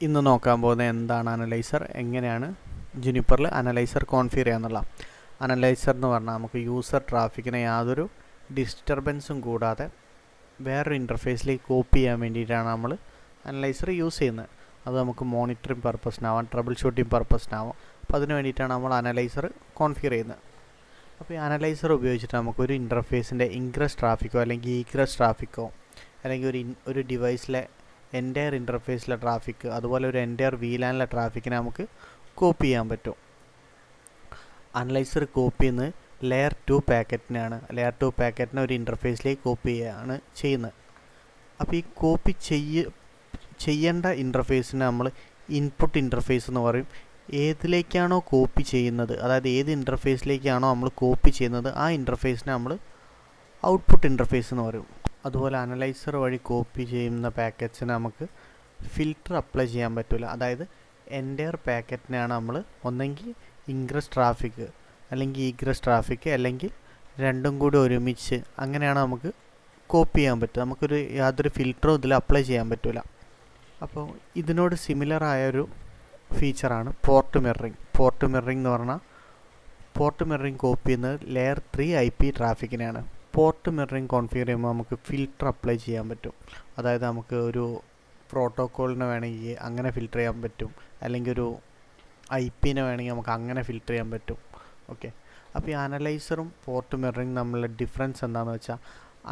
ഇന്ന് നോക്കാൻ പോകുന്നത് എന്താണ് അനലൈസർ, എങ്ങനെയാണ് ജുനിപ്പറിൽ അനലൈസർ കോൺഫിഗർ ചെയ്യാന്നുള്ള. അനലൈസർ എന്ന് പറഞ്ഞാൽ നമുക്ക് യൂസർ ട്രാഫിക്കിനെ യാതൊരു ഡിസ്റ്റർബൻസും കൂടാതെ വേറൊരു ഇൻ്റർഫേസിലേക്ക് കോപ്പി ചെയ്യാൻ വേണ്ടിയിട്ടാണ് നമ്മൾ അനലൈസർ യൂസ് ചെയ്യുന്നത്. അത് നമുക്ക് മോണിറ്ററിങ് പർപ്പസിനാവാം, ട്രബിൾ ഷൂട്ടിംഗ് പർപ്പസിനാവാം. അപ്പോൾ അതിന് വേണ്ടിയിട്ടാണ് നമ്മൾ അനലൈസർ കോൺഫിഗർ ചെയ്യുന്നത്. അപ്പോൾ ഈ അനലൈസർ ഉപയോഗിച്ചിട്ട് നമുക്കൊരു ഇൻ്റർഫേസിൻ്റെ ഇൻഗ്രസ് ട്രാഫിക്കോ അല്ലെങ്കിൽ ഈഗ്രസ് ട്രാഫിക്കോ അല്ലെങ്കിൽ ഒരു ഡിവൈസിലെ എൻ്റയർ ഇൻ്റർഫേസിലെ ട്രാഫിക്ക്, അതുപോലെ ഒരു എൻ്റയർ VLANലെ ട്രാഫിക്കിനെ നമുക്ക് കോപ്പി ചെയ്യാൻ പറ്റും. അനലൈസർ കോപ്പി ചെയ്യുന്നത് ലെയർ 2 പാക്കറ്റിനാണ്. ലെയർ 2 പാക്കറ്റിനെ ഒരു ഇൻ്റർഫേസിലേക്ക് കോപ്പി ചെയ്യുകയാണ് ചെയ്യുന്നത്. അപ്പോൾ ഈ കോപ്പി ചെയ്യേണ്ട ഇൻ്റർഫേസിനെ നമ്മൾ ഇൻപുട്ട് ഇൻ്റർഫേസ് എന്ന് പറയും. ഏതിലേക്കാണോ കോപ്പി ചെയ്യുന്നത്, അതായത് ഏത് ഇൻ്റർഫേസിലേക്കാണോ നമ്മൾ കോപ്പി ചെയ്യുന്നത്, ആ ഇൻ്റർഫേസിനെ നമ്മൾ ഔട്ട്പുട്ട് ഇൻ്റർഫേസ് എന്ന് പറയും. അതുപോലെ അനലൈസർ വഴി കോപ്പി ചെയ്യുന്ന പാക്കറ്റ്സിന് നമുക്ക് ഫിൽറ്റർ അപ്ലൈ ചെയ്യാൻ പറ്റില്ല. അതായത് എൻ്റയർ പാക്കറ്റിനെയാണ് നമ്മൾ ഒന്നെങ്കിൽ ഇൻഗ്രസ് ട്രാഫിക്ക് അല്ലെങ്കിൽ ഈഗ്രസ് ട്രാഫിക്ക് അല്ലെങ്കിൽ രണ്ടും കൂടി ഒരുമിച്ച് അങ്ങനെയാണ് നമുക്ക് കോപ്പി ചെയ്യാൻ പറ്റുക. നമുക്കൊരു യാതൊരു ഫിൽറ്ററും ഇതിൽ അപ്ലൈ ചെയ്യാൻ പറ്റില്ല. അപ്പോൾ ഇതിനോട് സിമിലർ ആയൊരു ഫീച്ചറാണ് പോർട്ട് മിററിംഗ്. പോർട്ട് മിററിംഗ് എന്ന് പറഞ്ഞാൽ പോർട്ട് മിററിംഗ് കോപ്പി ചെയ്യുന്നത് ലെയർ 3 IP ട്രാഫിക്കിനെയാണ്. പോർട്ട് മിററിംഗ് കോൺഫിഗർ ചെയ്യുമ്പോൾ നമുക്ക് ഫിൽറ്റർ അപ്ലൈ ചെയ്യാൻ പറ്റും. അതായത് നമുക്ക് ഒരു പ്രോട്ടോക്കോളിനെ വേണമെങ്കിൽ അങ്ങനെ ഫിൽറ്റർ ചെയ്യാൻ പറ്റും, അല്ലെങ്കിൽ ഒരു IP-നെ വേണമെങ്കിൽ നമുക്ക് അങ്ങനെ ഫിൽറ്റർ ചെയ്യാൻ പറ്റും. ഓക്കെ, അപ്പോൾ ഈ അനലൈസറും പോർട്ട് മിററിംഗ് തമ്മിലുള്ള ഡിഫറൻസ് എന്താണെന്ന് വെച്ചാൽ,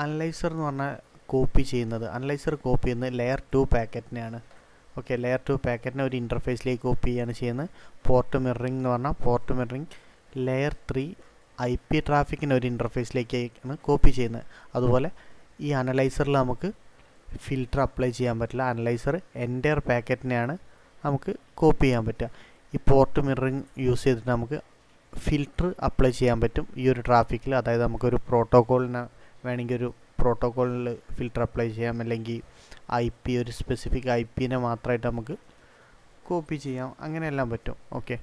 അനലൈസർ എന്ന് പറഞ്ഞാൽ അനലൈസർ കോപ്പി ചെയ്യുന്നത് ലെയർ 2 പാക്കറ്റിനെയാണ്. ഓക്കെ, ലെയർ 2 പാക്കറ്റിനെ ഒരു ഇൻ്റർഫേസിലേക്ക് കോപ്പി ചെയ്യാണ് ചെയ്യുന്നത്. പോർട്ട് മിററിംഗ് എന്ന് പറഞ്ഞാൽ പോർട്ട് മിററിംഗ് ലെയർ 3 IP ട്രാഫിക്കിന് ഒരു ഇൻ്റർഫേസിലേക്കാണ് കോപ്പി ചെയ്യുന്നത്. അതുപോലെ ഈ അനലൈസറിൽ നമുക്ക് ഫിൽറ്റർ അപ്ലൈ ചെയ്യാൻ പറ്റില്ല. അനലൈസർ എൻ്റയർ പാക്കറ്റിനെയാണ് നമുക്ക് കോപ്പി ചെയ്യാൻ പറ്റുക. ഈ പോർട്ട് മിററിംഗ് യൂസ് ചെയ്തിട്ട് നമുക്ക് ഫിൽറ്റർ അപ്ലൈ ചെയ്യാൻ പറ്റും ഈ ഒരു ട്രാഫിക്കിൽ. അതായത് നമുക്കൊരു പ്രോട്ടോക്കോളിന് വേണമെങ്കിൽ ഒരു പ്രോട്ടോക്കോളിൽ ഫിൽറ്റർ അപ്ലൈ ചെയ്യാം, അല്ലെങ്കിൽ ഒരു സ്പെസിഫിക് IP-നെ മാത്രമായിട്ട് നമുക്ക് കോപ്പി ചെയ്യാം, അങ്ങനെയെല്ലാം പറ്റും. ഓക്കെ,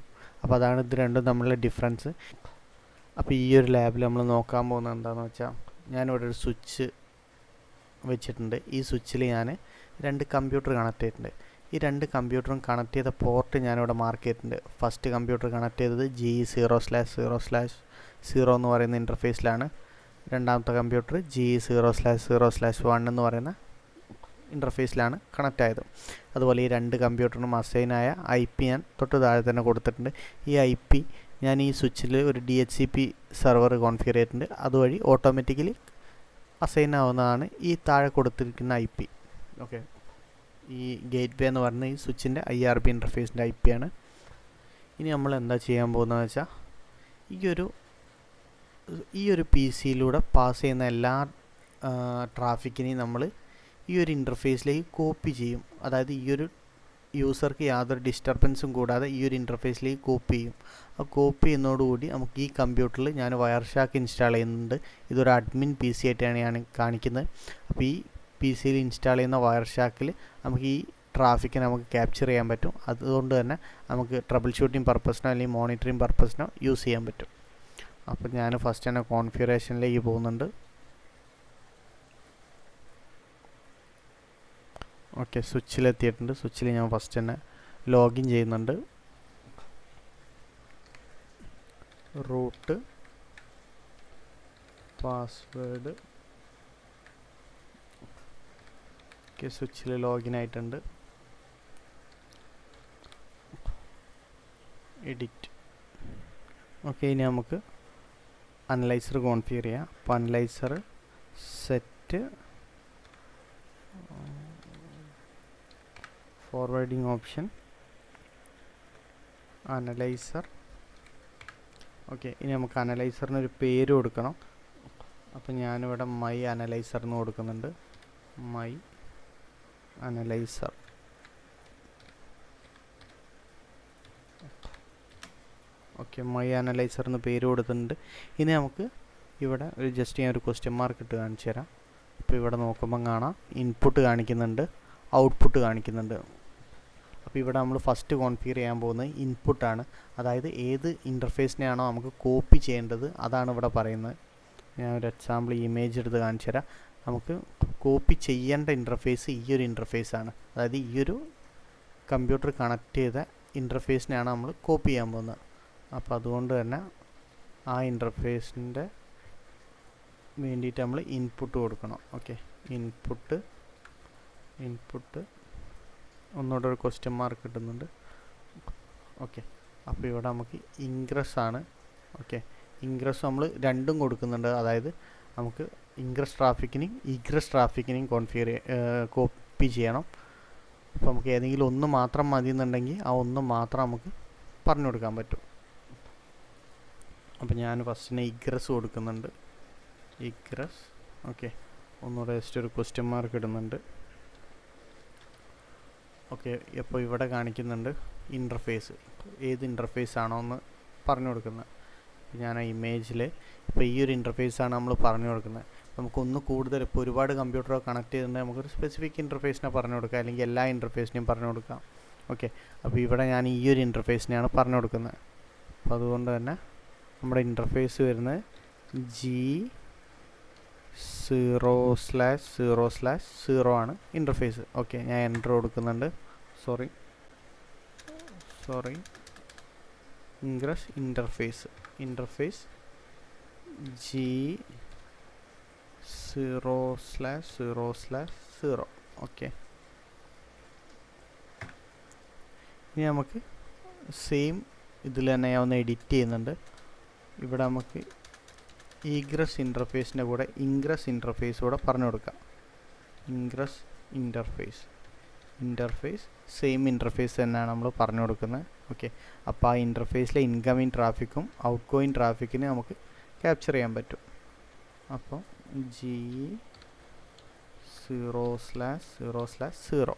അപ്പോൾ അതാണ് ഇത് രണ്ടും തമ്മിലുള്ള ഡിഫറൻസ്. അപ്പോൾ ഈ ഒരു ലാബിൽ നമ്മൾ നോക്കാൻ പോകുന്നത് എന്താണെന്ന് വെച്ചാൽ, ഞാനിവിടെ ഒരു സ്വിച്ച് വെച്ചിട്ടുണ്ട്. ഈ സ്വിച്ചിൽ ഞാൻ 2 കമ്പ്യൂട്ടർ കണക്ട് ചെയ്തിട്ടുണ്ട്. ഈ 2 കമ്പ്യൂട്ടറും കണക്ട് ചെയ്ത പോർട്ട് ഞാനിവിടെ മാർക്ക് ചെയ്തിട്ടുണ്ട്. ഫസ്റ്റ് കമ്പ്യൂട്ടർ കണക്ട് ചെയ്തത് GE0/0/0 എന്ന് പറയുന്ന ഇൻ്റർഫേസിലാണ്. രണ്ടാമത്തെ കമ്പ്യൂട്ടർ GE0/0/1 എന്ന് പറയുന്ന ഇൻ്റർഫേസിലാണ് കണക്റ്റ് ആയത്. അതുപോലെ ഈ 2 കമ്പ്യൂട്ടറിനും അസൈനായ IP ഞാൻ തൊട്ട് താഴെ തന്നെ കൊടുത്തിട്ടുണ്ട്. ഈ IP ഞാൻ ഈ സ്വിച്ചിൽ ഒരു DHCP സെർവർ കോൺഫിഗർ ചെയ്തിട്ടുണ്ട്. അതുവഴി ഓട്ടോമാറ്റിക്കലി അസൈൻ ആവുന്നതാണ് ഈ താഴെ കൊടുത്തിരിക്കുന്ന IP. ഓക്കെ, ഈ ഗേറ്റ് വേ എന്ന് പറയുന്ന ഈ സ്വിച്ചിൻ്റെ IRB ഇൻ്റർഫേസിൻ്റെ IP ആണ്. ഇനി നമ്മൾ എന്താ ചെയ്യാൻ പോകുന്നതെന്ന് വെച്ചാൽ, ഈ ഒരു PC-യിലൂടെ പാസ് ചെയ്യുന്ന എല്ലാ ട്രാഫിക്കിനെയും നമ്മൾ ഈ ഒരു ഇൻ്റർഫേസിലേക്ക് കോപ്പി ചെയ്യും. അതായത് ഈ ഒരു യൂസർക്ക് യാതൊരു ഡിസ്റ്റർബൻസും കൂടാതെ ഈ ഒരു ഇൻ്റർഫേസിലേക്ക് കോപ്പി ചെയ്യും. ആ കോപ്പി ചെയ്യുന്നതോടുകൂടി നമുക്ക് ഈ കമ്പ്യൂട്ടറിൽ ഞാൻ വയർഷാക്ക് ഇൻസ്റ്റാൾ ചെയ്യുന്നുണ്ട്. ഇതൊരു അഡ്മിൻ PC ആയിട്ടാണ് ഞാൻ കാണിക്കുന്നത്. അപ്പോൾ ഈ PC-യിൽ ഇൻസ്റ്റാൾ ചെയ്യുന്ന വയർഷാക്കിൽ നമുക്ക് ഈ ട്രാഫിക്കിനെ നമുക്ക് ക്യാപ്ചർ ചെയ്യാൻ പറ്റും. അതുകൊണ്ട് തന്നെ നമുക്ക് ട്രബിൾ ഷൂട്ടിംഗ് പർപ്പസിനോ അല്ലെങ്കിൽ മോണിറ്ററിംഗ് പർപ്പസിനോ യൂസ് ചെയ്യാൻ പറ്റും. അപ്പോൾ ഞാൻ ഫസ്റ്റ് തന്നെ കോൺഫിഗറേഷനിലേക്ക് പോകുന്നുണ്ട്. ഓക്കെ, സ്വിച്ചിലെത്തിയിട്ടുണ്ട്. സ്വിച്ചിൽ ഞാൻ ഫസ്റ്റ് തന്നെ ലോഗിൻ ചെയ്യുന്നുണ്ട്. Root, password. ഓക്കെ, സ്വിച്ചിൽ ലോഗിൻ ആയിട്ടുണ്ട്. എഡിറ്റ്. ഓക്കെ, ഇനി നമുക്ക് അനലൈസർ കോൺഫിഗർ ചെയ്യാം. അപ്പോൾ analyser set forwarding option analyser. Okay, ഇനി നമുക്ക് അനലൈസറിനൊരു പേര് കൊടുക്കണം. അപ്പോൾ ഞാനിവിടെ മൈ അനലൈസർ എന്ന് കൊടുക്കുന്നുണ്ട്. My analyser. Okay, my analyser എന്ന് പേര് കൊടുത്തിട്ടുണ്ട്. ഇനി നമുക്ക് ഇവിടെ ജസ്റ്റ് ഞാൻ ഒരു ക്വസ്റ്റ്യൻ മാർക്ക് ഇട്ട് കാണിച്ചു തരാം. അപ്പോൾ ഇവിടെ നോക്കുമ്പം കാണാം ഇൻപുട്ട് കാണിക്കുന്നുണ്ട്, ഔട്ട്പുട്ട് കാണിക്കുന്നുണ്ട്. അപ്പോൾ ഇവിടെ നമ്മൾ ഫസ്റ്റ് കോൺഫിഗർ ചെയ്യാൻ പോകുന്നത് ഇൻപുട്ടാണ്. അതായത് ഏത് ഇൻ്റർഫേസിനെയാണോ നമുക്ക് കോപ്പി ചെയ്യേണ്ടത് അതാണ് ഇവിടെ പറയുന്നത്. ഞാൻ ഒരു എക്സാമ്പിൾ ഇമേജ് എടുത്ത് കാണിച്ചു തരാം. നമുക്ക് കോപ്പി ചെയ്യേണ്ട ഇൻ്റർഫേസ് ഈ ഒരു ഇൻ്റർഫേസാണ്. അതായത് ഈ ഒരു കമ്പ്യൂട്ടർ കണക്ട് ചെയ്ത ഇൻ്റർഫേസിനെയാണ് നമ്മൾ കോപ്പി ചെയ്യാൻ പോകുന്നത്. അപ്പോൾ അതുകൊണ്ട് തന്നെ ആ ഇൻ്റർഫേസിൻ്റെ വേണ്ടിയിട്ട് നമ്മൾ ഇൻപുട്ട് കൊടുക്കണം. ഓക്കെ, ഇൻപുട്ട് ഒന്നുകൂടെ ഒരു ക്വസ്റ്റ്യൻ മാർക്ക് കിട്ടുന്നുണ്ട്. ഓക്കെ, അപ്പോൾ ഇവിടെ നമുക്ക് ഇൻഗ്രസ് ആണ്. ഓക്കെ, ഇൻഗ്രസ് നമ്മൾ രണ്ടും കൊടുക്കുന്നുണ്ട്. അതായത് നമുക്ക് ഇൻഗ്രസ് ട്രാഫിക്കിനെയും കോപ്പി ചെയ്യണം. അപ്പോൾ നമുക്ക് ഏതെങ്കിലും ഒന്ന് മാത്രം മതി എന്നുണ്ടെങ്കിൽ ആ ഒന്ന് മാത്രം നമുക്ക് പറഞ്ഞു കൊടുക്കാൻ പറ്റും. അപ്പോൾ ഞാൻ ഫസ്റ്റിന് ഇഗ്രസ് കൊടുക്കുന്നുണ്ട്. ഇഗ്രസ്. ഓക്കെ, ഒന്നുകൂടെ ജസ്റ്റ് ഒരു ക്വസ്റ്റ്യൻ മാർക്ക് ഇടുന്നുണ്ട്. ഓക്കെ, അപ്പോൾ ഇവിടെ കാണിക്കുന്നുണ്ട് ഇൻ്റർഫേസ്, ഏത് ഇൻ്റർഫേസ് ആണോ എന്ന് പറഞ്ഞു കൊടുക്കുന്നത്. ഞാൻ ആ ഇമേജിൽ ഇപ്പോൾ ഈ ഒരു ഇൻ്റർഫേസാണ് നമ്മൾ പറഞ്ഞു കൊടുക്കുന്നത്. നമുക്കൊന്ന് കൂടുതൽ ഇപ്പോൾ ഒരുപാട് കമ്പ്യൂട്ടറോ കണക്ട് ചെയ്തിട്ടുണ്ടെങ്കിൽ നമുക്കൊരു സ്പെസിഫിക് ഇൻ്റർഫേസിനെ പറഞ്ഞു കൊടുക്കാം, അല്ലെങ്കിൽ എല്ലാ ഇൻ്റർഫേസിനെയും പറഞ്ഞു കൊടുക്കാം. ഓക്കെ, അപ്പോൾ ഇവിടെ ഞാൻ ഈ ഒരു ഇൻ്റർഫേസിനെയാണ് പറഞ്ഞു കൊടുക്കുന്നത്. അപ്പോൾ അതുകൊണ്ട് തന്നെ നമ്മുടെ ഇൻ്റർഫേസ് വരുന്നത് G0/0/0 ആണ് ഇൻ്റർഫേസ്. ഓക്കെ, ഞാൻ എൻ്റർ കൊടുക്കുന്നുണ്ട്. Sorry ingress interface G0/0/0. Okay, ഇനി നമുക്ക് സെയിം ഇതിൽ തന്നെ ഞാൻ ഒന്ന് എഡിറ്റ് ചെയ്യുന്നുണ്ട്. ഇവിടെ നമുക്ക് ഇഗ്രസ് ഇൻ്റർഫേസിൻ്റെ കൂടെ ഇൻഗ്രസ് ഇൻ്റർഫേസ് കൂടെ പറഞ്ഞു കൊടുക്കാം. ഇൻഗ്രസ് ഇൻ്റർഫേസ് സെയിം ഇൻ്റർഫേസ് തന്നെയാണ് നമ്മൾ പറഞ്ഞു കൊടുക്കുന്നത്. ഓക്കെ, അപ്പോൾ ആ ഇൻ്റർഫേസിലെ ഇൻകമിങ് ട്രാഫിക്കും ഔട്ട് ഗോയിങ് ട്രാഫിക്കിന് നമുക്ക് ക്യാപ്ചർ ചെയ്യാൻ പറ്റും. അപ്പോൾ G0/0/0.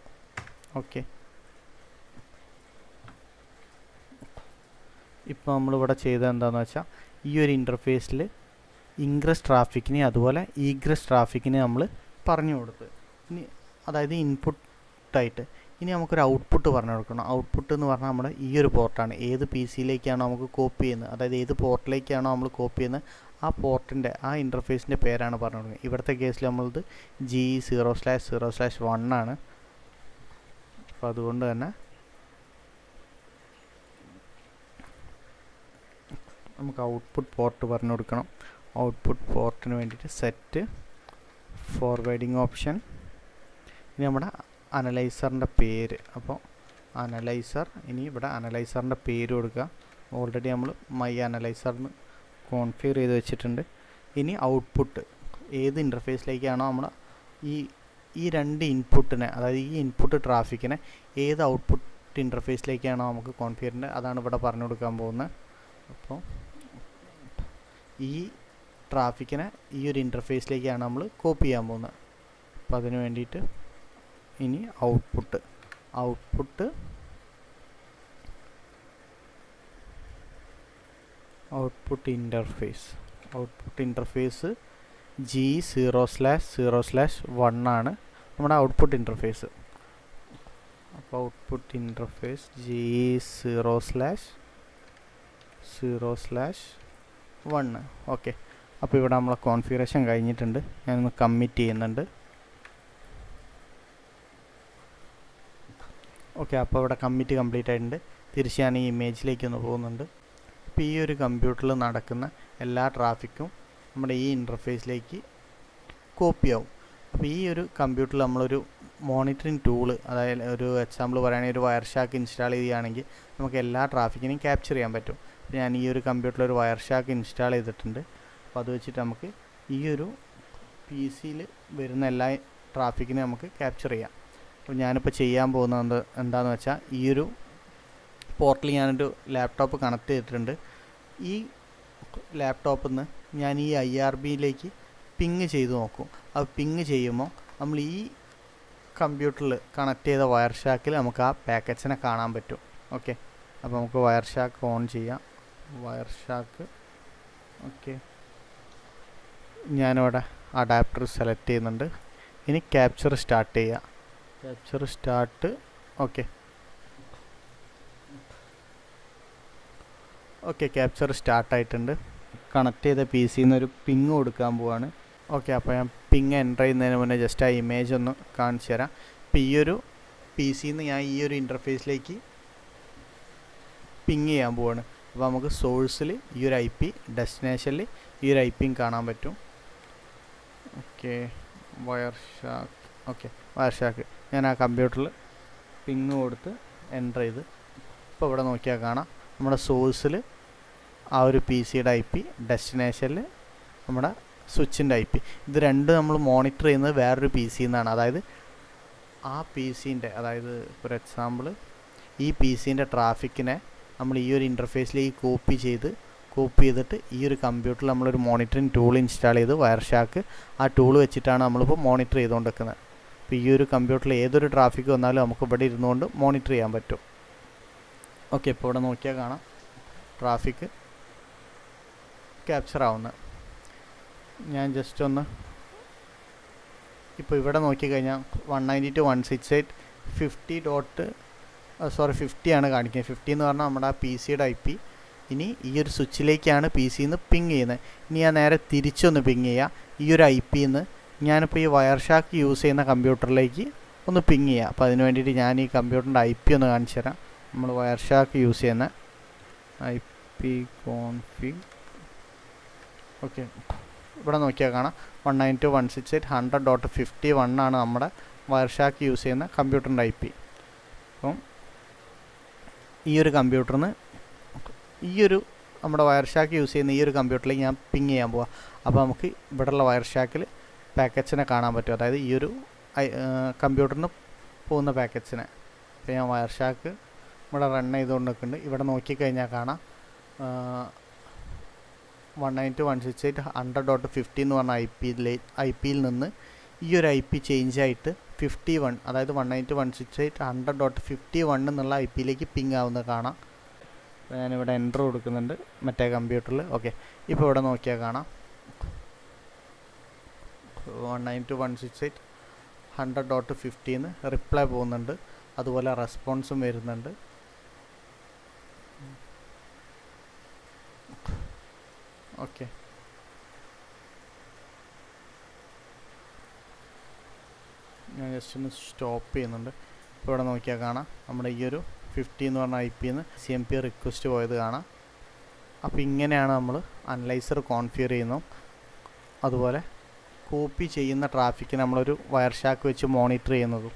ഓക്കെ, ഇപ്പോൾ നമ്മളിവിടെ ചെയ്തത് എന്താണെന്ന് വെച്ചാൽ ഈ ഒരു ഇൻ്റർഫേസിൽ ഇൻഗ്രസ് ട്രാഫിക്കിന് അതുപോലെ ഈഗ്രസ് ട്രാഫിക്കിന് നമ്മൾ പറഞ്ഞു കൊടുത്ത്. ഇനി അതായത് ഇൻപുട്ടായിട്ട് ഇനി നമുക്കൊരു ഔട്ട്പുട്ട് പറഞ്ഞു കൊടുക്കണം. ഔട്ട്പുട്ട് എന്ന് പറഞ്ഞാൽ നമ്മുടെ ഈ ഒരു പോർട്ടാണ്. ഏത് പി സിയിലേക്കാണോ നമുക്ക് കോപ്പി ചെയ്യുന്നത്, അതായത് ഏത് പോർട്ടിലേക്കാണോ നമ്മൾ കോപ്പി ചെയ്യുന്നത്, ആ പോർട്ടിൻ്റെ ആ ഇൻ്റർഫേസിൻ്റെ പേരാണ് പറഞ്ഞു കൊടുക്കുന്നത്. ഇവിടുത്തെ കേസിൽ നമ്മളത് G0/0/1 ആണ്. അപ്പോൾ അതുകൊണ്ട് തന്നെ നമുക്ക് ഔട്ട്പുട്ട് പോർട്ട് പറഞ്ഞു കൊടുക്കണം. ഔട്ട്പുട്ട് പോർട്ടിന് വേണ്ടിയിട്ട് സെറ്റ് ഫോർവേഡിങ് ഓപ്ഷൻ. ഇനി നമ്മുടെ അനലൈസറിൻ്റെ പേര്. അപ്പോൾ അനലൈസർ, ഇനി ഇവിടെ അനലൈസറിൻ്റെ പേര് കൊടുക്കുക. ഓൾറെഡി നമ്മൾ മൈ അനലൈസറിന് കോൺഫിഗർ ചെയ്ത് വെച്ചിട്ടുണ്ട്. ഇനി ഔട്ട്പുട്ട് ഏത് ഇൻ്റർഫേസിലേക്കാണോ നമ്മൾ ഈ രണ്ട് ഇൻപുട്ടിനെ, അതായത് ഈ ഇൻപുട്ട് ട്രാഫിക്കിനെ ഏത് ഔട്ട്പുട്ട് ഇൻ്റർഫേസിലേക്കാണോ നമുക്ക് കോൺഫിഗർ ചെയ്യേണ്ടത് അതാണ് ഇവിടെ പറഞ്ഞു കൊടുക്കാൻ പോകുന്നത്. അപ്പോൾ ഈ ട്രാഫിക്കിനെ ഈ ഒരു ഇൻ്റർഫേസിലേക്കാണ് നമ്മൾ കോപ്പി ചെയ്യാൻ പോകുന്നത്. അപ്പോൾ അതിന് വേണ്ടിയിട്ട് ഇനി ഔട്ട്പുട്ട് ഇൻ്റർഫേസ് G0/0/1 ആണ് നമ്മുടെ ഔട്ട്പുട്ട് ഇൻ്റർഫേസ്. അപ്പോൾ ഔട്ട്പുട്ട് ഇൻ്റർഫേസ് G0/0/1. ഓക്കെ, അപ്പോൾ ഇവിടെ നമ്മളെ കോൺഫിഗറേഷൻ കഴിഞ്ഞിട്ടുണ്ട്. ഞാനൊന്ന് കമ്മിറ്റ് ചെയ്യുന്നുണ്ട്. ഓക്കെ, അപ്പോൾ ഇവിടെ കമ്മിറ്റ് കംപ്ലീറ്റ് ആയിട്ടുണ്ട്. തിരിച്ച് ഞാൻ ഈ ഇമേജിലേക്ക് ഒന്ന് പോകുന്നുണ്ട്. അപ്പോൾ ഈ ഒരു കമ്പ്യൂട്ടറിൽ നടക്കുന്ന എല്ലാ ട്രാഫിക്കും നമ്മുടെ ഈ ഇൻ്റർഫേസിലേക്ക് കോപ്പി ആവും. അപ്പോൾ ഈ ഒരു കമ്പ്യൂട്ടറിൽ നമ്മളൊരു മോണിറ്ററിങ് ടൂള്, അതായത് ഒരു എക്സാമ്പിൾ പറയുകയാണെങ്കിൽ ഒരു വയർഷാക്ക് ഇൻസ്റ്റാൾ ചെയ്യുകയാണെങ്കിൽ നമുക്ക് എല്ലാ ട്രാഫിക്കിനെയും ക്യാപ്ചർ ചെയ്യാൻ പറ്റും. ഞാൻ ഈ ഒരു കമ്പ്യൂട്ടറിൽ ഒരു വയർഷാക്ക് ഇൻസ്റ്റാൾ ചെയ്തിട്ടുണ്ട്. അപ്പോൾ അത് വെച്ചിട്ട് നമുക്ക് ഈ ഒരു പി സിയിൽ വരുന്ന എല്ലാ ട്രാഫിക്കിനെയും നമുക്ക് ക്യാപ്ചർ ചെയ്യാം. അപ്പോൾ ഞാനിപ്പോൾ ചെയ്യാൻ പോകുന്നത് എന്താണെന്ന് വെച്ചാൽ ഈ ഒരു പോർട്ടിൽ ഞാനൊരു ലാപ്ടോപ്പ് കണക്ട് ചെയ്തിട്ടുണ്ട്. ഈ ലാപ്ടോപ്പിൽ നിന്ന് ഞാൻ ഈ IRBയിലേക്ക് പിങ് ചെയ്ത് നോക്കും. അത് പിങ് ചെയ്യുമ്പോൾ നമ്മൾ ഈ കമ്പ്യൂട്ടറിൽ കണക്ട് ചെയ്ത വയർഷാക്കിൽ നമുക്ക് ആ പാക്കറ്റ്സിനെ കാണാൻ പറ്റും. ഓക്കെ, അപ്പോൾ നമുക്ക് വയർഷാക്ക് ഓൺ ചെയ്യാം. വയർഷാക്ക്. ഓക്കെ, ഞാനിവിടെ അഡാപ്റ്റർ സെലക്ട് ചെയ്യുന്നുണ്ട്. ഇനി ക്യാപ്ചർ സ്റ്റാർട്ട് ചെയ്യുക. Capture start. ഓക്കെ, ക്യാപ്ചർ സ്റ്റാർട്ടായിട്ടുണ്ട്. കണക്ട് ചെയ്ത പി സിയിൽ നിന്നൊരു പിങ് കൊടുക്കാൻ പോവാണ്. ഓക്കെ, അപ്പോൾ ഞാൻ പിങ് എൻ്റർ ചെയ്യുന്നതിന് മുന്നേ ജസ്റ്റ് ആ ഇമേജ് ഒന്ന് കാണിച്ചു തരാം. ഇപ്പോൾ ഈ ഒരു പി സിന്ന് ഞാൻ ഈ ഒരു ഇൻ്റർഫേസിലേക്ക് പിങ് ചെയ്യാൻ പോവാണ്. അപ്പോൾ നമുക്ക് സോഴ്സിൽ ഈ ഒരു IP, ഡെസ്റ്റിനേഷനിൽ ഈ ഒരു IPയും കാണാൻ പറ്റും. ഓക്കെ, വയർഷാക്ക് ഞാൻ ആ കമ്പ്യൂട്ടറിൽ പിങ് കൊടുത്ത് എൻ്റർ ചെയ്ത് ഇപ്പോൾ ഇവിടെ നോക്കിയാൽ കാണാം നമ്മുടെ സോഴ്സിൽ ആ ഒരു PC-യുടെ IP, ഡെസ്റ്റിനേഷനിൽ നമ്മുടെ സ്വിച്ചിൻ്റെ IP. ഇത് രണ്ട് നമ്മൾ മോണിറ്റർ ചെയ്യുന്നത് വേറൊരു PC-ന്നാണ്. അതായത് ആ PC-ൻ്റെ, അതായത് ഫോർ എക്സാമ്പിൾ ഈ PC-ൻ്റെ ട്രാഫിക്കിനെ നമ്മൾ ഈ ഒരു ഇൻ്റർഫേസിലേക്ക് കോപ്പി ചെയ്തിട്ട് ഈ ഒരു കമ്പ്യൂട്ടറിൽ നമ്മളൊരു മോണിറ്ററിങ് ടൂൾ ഇൻസ്റ്റാൾ ചെയ്ത് വയർഷാക്ക് ആ ടൂൾ വെച്ചിട്ടാണ് നമ്മളിപ്പോൾ മോണിറ്റർ ചെയ്തുകൊണ്ടിരിക്കുന്നത്. അപ്പോൾ ഈ ഒരു കമ്പ്യൂട്ടറിൽ ഏതൊരു ട്രാഫിക് വന്നാലും നമുക്ക് ഇവിടെ ഇരുന്നുകൊണ്ട് മോണിറ്റർ ചെയ്യാൻ പറ്റും. ഓക്കെ, ഇപ്പോൾ ഇവിടെ നോക്കിയാൽ കാണാം ട്രാഫിക് ക്യാപ്ചർ ആവുന്നത്. ഞാൻ ജസ്റ്റ് ഒന്ന് ഇപ്പോൾ ഇവിടെ നോക്കിക്കഴിഞ്ഞാൽ 192.168.50 ആണ് കാണിക്കുന്നത്. 50 എന്ന് പറഞ്ഞാൽ നമ്മുടെ ആ PC-യുടെ IP. ഇനി ഈ ഒരു സ്വിച്ചിലേക്കാണ് PC-ന്ന് പിങ് ചെയ്യുന്നത്. ഇനി ഞാൻ നേരെ തിരിച്ചൊന്ന് പിങ് ചെയ്യുക. ഈ ഒരു IP-ന്ന് ഞാനിപ്പോൾ ഈ വയർഷാക്ക് യൂസ് ചെയ്യുന്ന കമ്പ്യൂട്ടറിലേക്ക് ഒന്ന് പിങ് ചെയ്യുക. അപ്പോൾ അതിന് വേണ്ടിയിട്ട് ഞാൻ ഈ കമ്പ്യൂട്ടറിൻ്റെ IP ഒന്ന് കാണിച്ചു തരാം. നമ്മൾ വയർഷാക്ക് യൂസ് ചെയ്യുന്ന IP config. ഓക്കെ, ഇവിടെ നോക്കിയാൽ കാണാം 192.168.100.51 ആണ് നമ്മുടെ വയർഷാക്ക് യൂസ് ചെയ്യുന്ന കമ്പ്യൂട്ടറിൻ്റെ IP. അപ്പം ഈ ഒരു കമ്പ്യൂട്ടറിന് നമ്മുടെ വയർഷാക്ക് യൂസ് ചെയ്യുന്ന ഈ ഒരു കമ്പ്യൂട്ടറിലേക്ക് ഞാൻ പിങ് ചെയ്യാൻ പോവാം. അപ്പോൾ നമുക്ക് ഇവിടെയുള്ള വയർഷാക്കിൽ പാക്കറ്റ്സിനെ കാണാൻ പറ്റും. അതായത് ഈ ഒരു കമ്പ്യൂട്ടറിന് പോകുന്ന പാക്കറ്റ്സിനെ. അപ്പോൾ ഞാൻ വയർഷാക്ക് ഇവിടെ റൺ ചെയ്തുകൊണ്ട് നിൽക്കുന്നുണ്ട്. ഇവിടെ നോക്കിക്കഴിഞ്ഞാൽ കാണാം 192.168.100.50 എന്ന് പറഞ്ഞ IP-യിൽ നിന്ന് ഈ ഒരു IP ചേഞ്ച് ആയിട്ട് 51, അതായത് 192.168.100.51 എന്നുള്ള IP-യിലേക്ക് പിങ് ആവുന്നത് കാണാം. ഞാനിവിടെ എൻ്റർ കൊടുക്കുന്നുണ്ട് മറ്റേ കമ്പ്യൂട്ടറിൽ. ഓക്കെ, ഇപ്പോൾ ഇവിടെ നോക്കിയാൽ കാണാം 192.168.100.50 എന്ന് റിപ്ലൈ പോകുന്നുണ്ട്. അതുപോലെ റെസ്പോൺസും വരുന്നുണ്ട്. ഓക്കെ, ഞാൻ ജസ്റ്റ് ഒന്ന് സ്റ്റോപ്പ് ചെയ്യുന്നുണ്ട്. ഇപ്പോൾ ഇവിടെ നോക്കിയാൽ കാണാം നമ്മുടെ ഈ ഒരു 50 എന്ന് പറഞ്ഞ IP-ന്ന് CMP റിക്വസ്റ്റ് പോയത് കാണാം. അപ്പോൾ ഇങ്ങനെയാണ് നമ്മൾ അനലൈസർ കോൺഫിഗർ ചെയ്യുന്നു. അതുപോലെ കോപ്പി ചെയ്യുന്ന ട്രാഫിക്കിന് നമ്മളൊരു വയർഷാക്ക് വെച്ച് മോണിറ്റർ ചെയ്യുന്നതും.